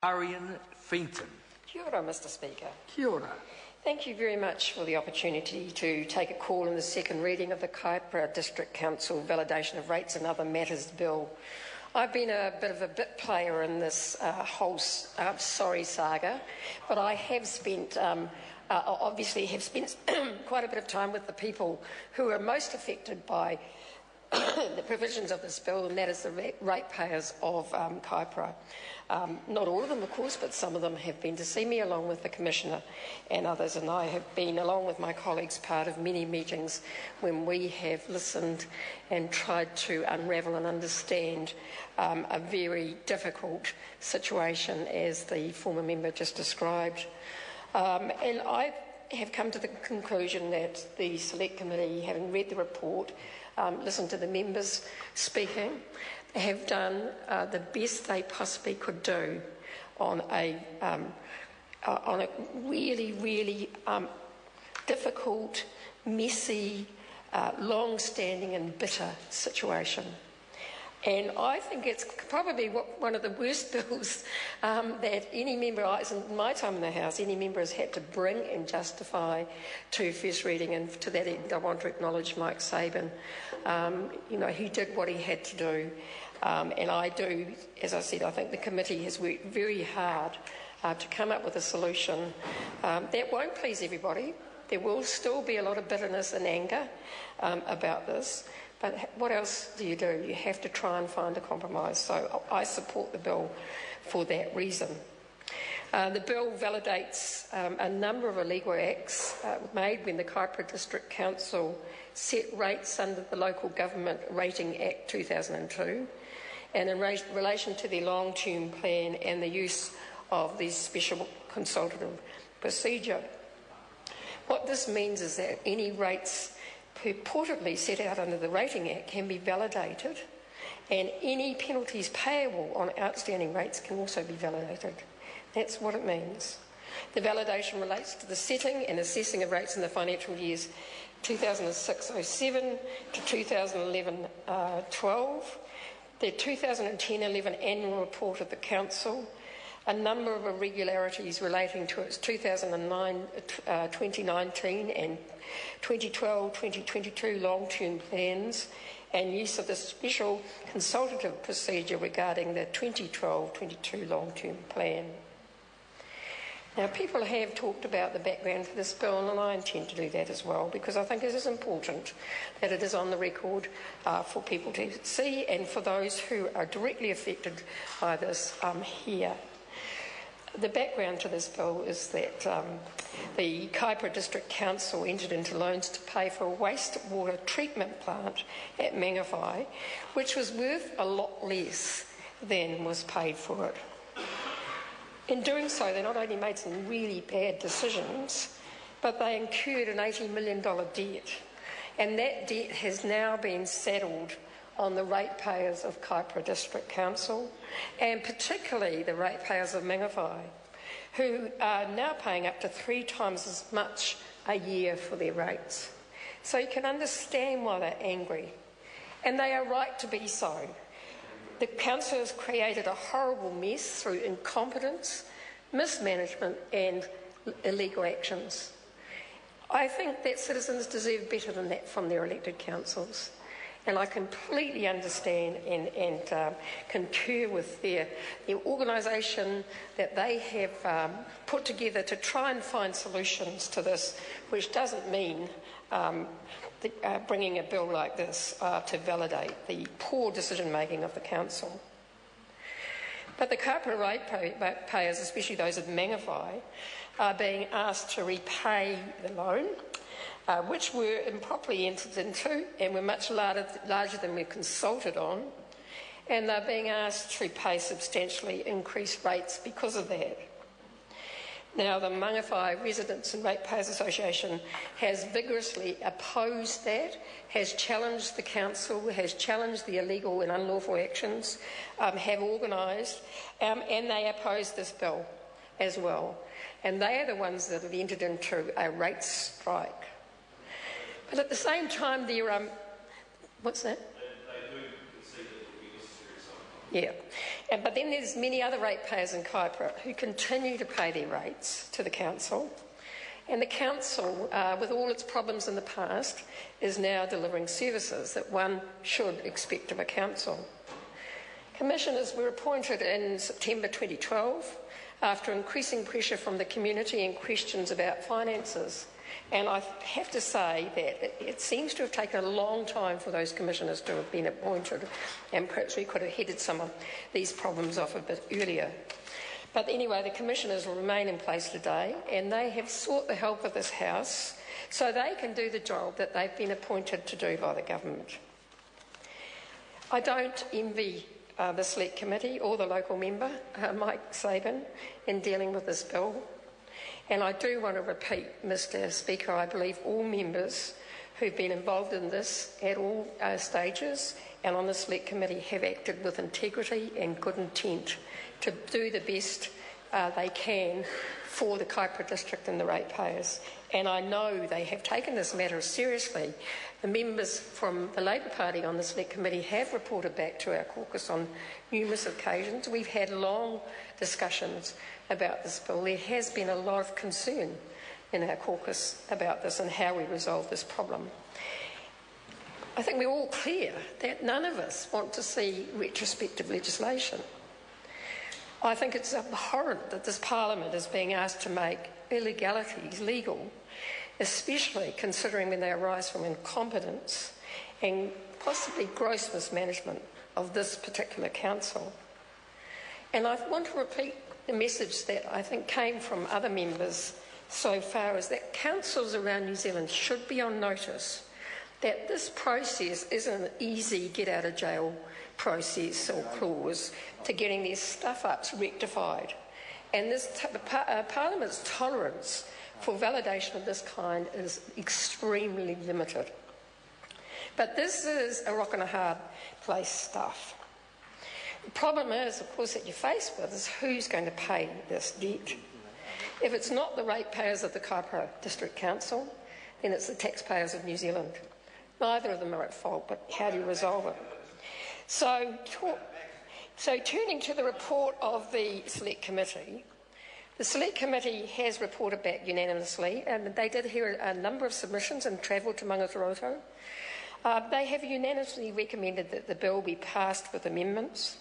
Arian Fenton. Kia ora, Mr. Speaker. Kia ora. Thank you very much for the opportunity to take a call in the second reading of the Kaipara District Council Validation of Rates and Other Matters Bill. I've been a bit of a bit player in this whole sorry saga, but I have spent obviously have spent quite a bit of time with the people who are most affected by the provisions of this bill, and that is the ratepayers of Kaipara. Not all of them, of course, but some of them have been to see me, along with the Commissioner and others, and I have been, along with my colleagues, part of many meetings when we have listened and tried to unravel and understand a very difficult situation, as the former member just described. And I have come to the conclusion that the Select Committee, having read the report, listened to the members speaking, have done the best they possibly could do on a really, really difficult, messy, long-standing and bitter situation. And I think it's probably one of the worst bills that any member, in my time in the House, any member has had to bring and justify to first reading. And to that end, I want to acknowledge Mike Sabin. He did what he had to do. And I do, as I said, I think the committee has worked very hard to come up with a solution that won't please everybody. There will still be a lot of bitterness and anger about this. But what else do? You have to try and find a compromise. So I support the bill for that reason. The bill validates a number of illegal acts made when the Kaipara District Council set rates under the Local Government Rating Act 2002, and in relation to the long-term plan and the use of the special consultative procedure. What this means is that any rates purportedly set out under the Rating Act can be validated, and any penalties payable on outstanding rates can also be validated. That's what it means. The validation relates to the setting and assessing of rates in the financial years 2006-07 to 2011-12, the 2010-11 annual report of the Council, a number of irregularities relating to its 2019 and 2012-2022 long-term plans, and use of the special consultative procedure regarding the 2012-22 long-term plan. Now, people have talked about the background to this bill, and I intend to do that as well, because I think it is important that it is on the record for people to see, and for those who are directly affected by this here. The background to this bill is that the Kaipara District Council entered into loans to pay for a wastewater treatment plant at Mangawhai, which was worth a lot less than was paid for it. In doing so, they not only made some really bad decisions, but they incurred an $80 million debt. And that debt has now been saddled on the ratepayers of Kaipara District Council, and particularly the ratepayers of Mangawhai, who are now paying up to 3 times as much a year for their rates. So you can understand why they're angry, and they are right to be so. The council has created a horrible mess through incompetence, mismanagement and illegal actions. I think that citizens deserve better than that from their elected councils. And I completely understand and concur with the organisation that they have put together to try and find solutions to this, which doesn't mean bringing a bill like this to validate the poor decision-making of the council. But the Kaipara ratepayers, especially those of Mangawhai, are being asked to repay the loan, which were improperly entered into and were much larger than we consulted on, and they're being asked to pay substantially increased rates because of that. Now, the Mangawhai Residents and Ratepayers Association has vigorously opposed that, has challenged the council, has challenged the illegal and unlawful actions, have organised, and they oppose this bill as well. And they are the ones that have entered into a rate strike. But at the same time, what's that? They do concede that it will be necessary at some point. Yeah. But then there's many other ratepayers in Kaipara who continue to pay their rates to the council. And the council, with all its problems in the past, is now delivering services that one should expect of a council. Commissioners were appointed in September 2012 after increasing pressure from the community and questions about finances. And I have to say that it seems to have taken a long time for those commissioners to have been appointed, and perhaps we could have headed some of these problems off a bit earlier. But anyway, the commissioners will remain in place today, and they have sought the help of this House so they can do the job that they've been appointed to do by the government. I don't envy the Select Committee or the local member, Mike Sabin, in dealing with this bill. And I do want to repeat, Mr Speaker, I believe all members who've been involved in this at all stages and on the Select Committee have acted with integrity and good intent to do the best they can for the Kaipara District and the ratepayers. And I know they have taken this matter seriously. The members from the Labour Party on the Select Committee have reported back to our caucus on numerous occasions. We've had long discussions about this bill. There has been a lot of concern in our caucus about this and how we resolve this problem. I think we're all clear that none of us want to see retrospective legislation. I think it's abhorrent that this Parliament is being asked to make illegalities legal, especially considering when they arise from incompetence and possibly gross mismanagement of this particular council. And I want to repeat the message that I think came from other members so far, is that councils around New Zealand should be on notice that this process isn't an easy get-out-of-jail process or clause to getting their stuff-ups rectified. And this Parliament's tolerance for validation of this kind is extremely limited. But this is a rock and a hard place stuff. The problem is, of course, that you're faced with is who's going to pay this debt. If it's not the ratepayers of the Kaipara District Council, then it's the taxpayers of New Zealand. Neither of them are at fault, but how do you resolve it? So turning to the report of the Select Committee, the Select Committee has reported back unanimously, and they did hear a number of submissions and travelled to Mangatoroto. They have unanimously recommended that the bill be passed with amendments.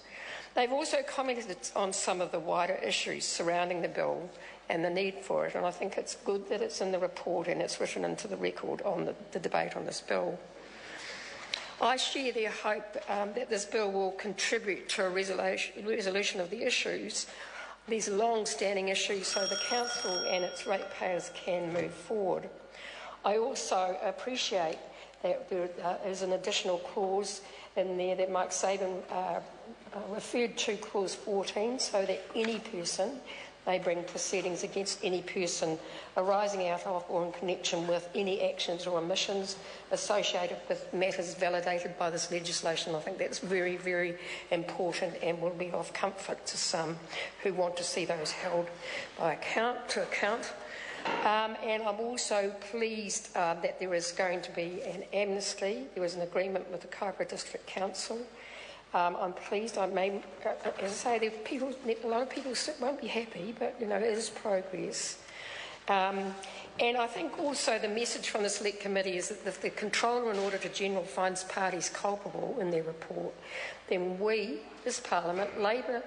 They've also commented on some of the wider issues surrounding the bill and the need for it, and I think it's good that it's in the report and it's written into the record on the debate on this bill. I share their hope that this bill will contribute to a resolution of the issues, these long-standing issues, so the Council and its ratepayers can move forward. I also appreciate that there is an additional clause in there that Mike Sabin referred to, clause 14, so that any person may bring proceedings against any person arising out of or in connection with any actions or omissions associated with matters validated by this legislation. I think that's very, very important and will be of comfort to some who want to see those held to account. And I'm also pleased that there is going to be an amnesty. There is an agreement with the Kaipara District Council. I'm pleased. I may, as I say, a lot of people won't be happy, but it is progress. And I think also the message from the Select Committee is that if the Controller and Auditor General finds parties culpable in their report, then we, this Parliament, Labour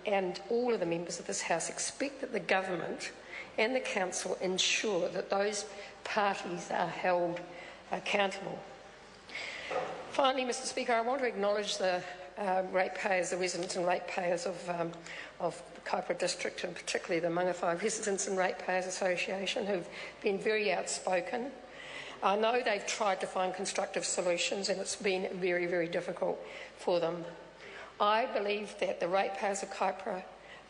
and all of the members of this House expect that the Government and the Council ensure that those parties are held accountable. Finally, Mr Speaker, I want to acknowledge the ratepayers, the residents and ratepayers of the Kaipara District, and particularly the Mangawhai Residents and Ratepayers Association, who've been very outspoken. I know they've tried to find constructive solutions, and it's been very, very difficult for them. I believe that the ratepayers of Kaipara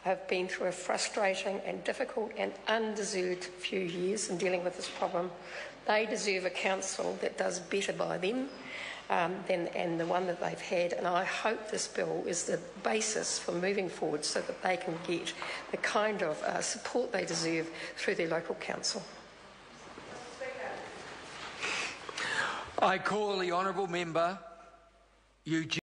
have been through a frustrating and difficult and undeserved few years in dealing with this problem. They deserve a council that does better by them than the one that they've had, and I hope this bill is the basis for moving forward so that they can get the kind of support they deserve through their local council. I call the honourable member Eugene.